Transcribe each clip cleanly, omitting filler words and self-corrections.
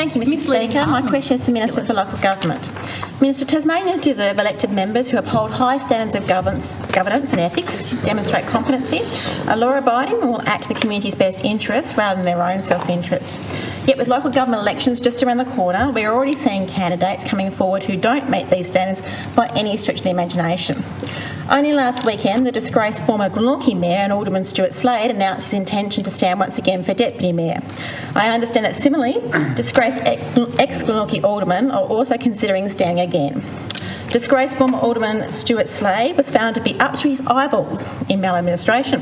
Thank you, Mr Speaker. My question is to the Minister for Local Government. Minister, Tasmanians deserve elected members who uphold high standards of governance and ethics, demonstrate competency, are law-abiding and will act in the community's best interests rather than their own self-interest. Yet with local government elections just around the corner, we're already seeing candidates coming forward who don't meet these standards by any stretch of the imagination. Only last weekend, the disgraced former Glenorchy Mayor and Alderman Stuart Slade announced his intention to stand once again for Deputy Mayor. I understand that similarly, disgraced ex-Glenorchy Aldermen are also considering standing again. Disgraced former Alderman Stuart Slade was found to be up to his eyeballs in maladministration.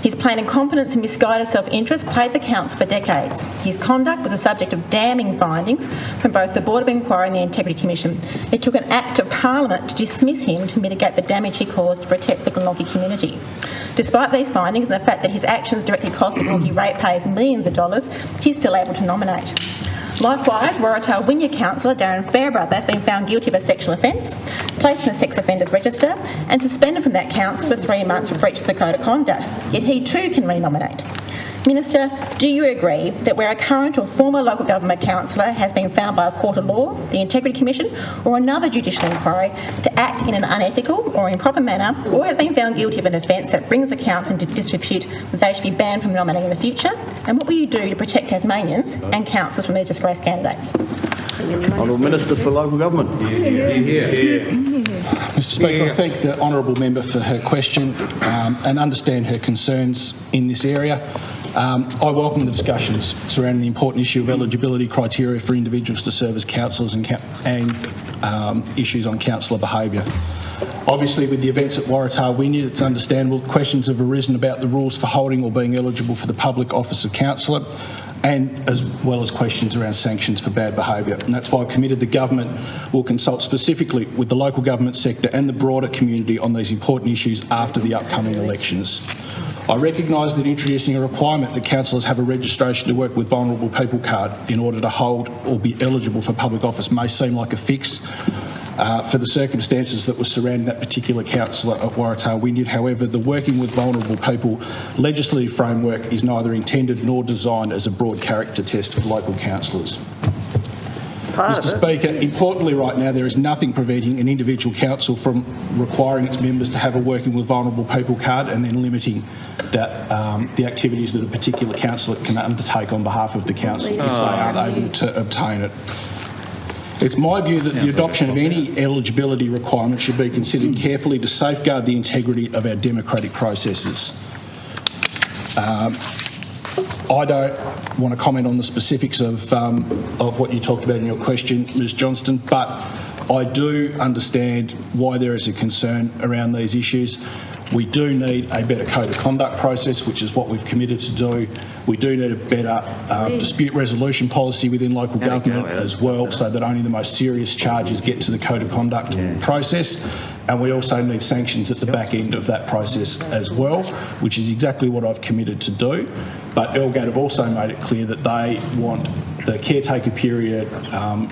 His plain incompetence and misguided self-interest plagued the council for decades. His conduct was the subject of damning findings from both the Board of Inquiry and the Integrity Commission. It took an Act of Parliament to dismiss him to mitigate the damage he caused to protect the Glenorchy community. Despite these findings and the fact that his actions directly cost the Glenorchy ratepayers millions of dollars, he's still able to nominate. Likewise, Waratah Wynyard councillor Darren Fairbrother has been found guilty of a sexual offence, placed in the sex offenders register and suspended from that council for 3 months for breach of the Code of Conduct, yet he too can re-nominate. Minister, do you agree that where a current or former local government councillor has been found by a court of law, the Integrity Commission or another judicial inquiry to act in an unethical or improper manner, or has been found guilty of an offence that brings the council into disrepute, that they should be banned from nominating in the future? And what will you do to protect Tasmanians and councillors from these disgraced candidates? Honourable Minister for Local Government. Mr Speaker, I thank the honourable member for her question and understand her concerns in this area. I welcome the discussions surrounding the important issue of eligibility criteria for individuals to serve as councillors and issues on councillor behaviour. Obviously, with the events at Waratah Wynyard, it's understandable questions have arisen about the rules for holding or being eligible for the public office of councillor, and as well as questions around sanctions for bad behaviour. And that's why I've committed the government will consult specifically with the local government sector and the broader community on these important issues after the upcoming elections. I recognise that introducing a requirement that councillors have a registration to work with vulnerable people card in order to hold or be eligible for public office may seem like a fix for the circumstances that were surrounding that particular councillor at Waratah Wynyard. However, the working with vulnerable people legislative framework is neither intended nor designed as a broad character test for local councillors. Mr Speaker, importantly right now there is nothing preventing an individual council from requiring its members to have a working with vulnerable people card and then limiting that, the activities that a particular councillor can undertake on behalf of the council if they aren't able to obtain it. It's my view that the adoption of any eligibility requirement should be considered carefully to safeguard the integrity of our democratic processes. I don't want to comment on the specifics of what you talked about in your question, Ms Johnston, but I do understand why there is a concern around these issues. We do need a better code of conduct process, which is what we've committed to do. We do need a better dispute resolution policy within local government as well, so that only the most serious charges get to the code of conduct process. And we also need sanctions at the back end of that process as well, which is exactly what I've committed to do. But Earlgate have also made it clear that they want the caretaker period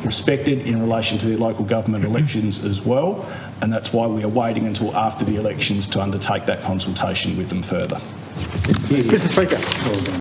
respected in relation to their local government elections as well, and that's why we are waiting until after the elections to undertake that consultation with them further. Mr Speaker.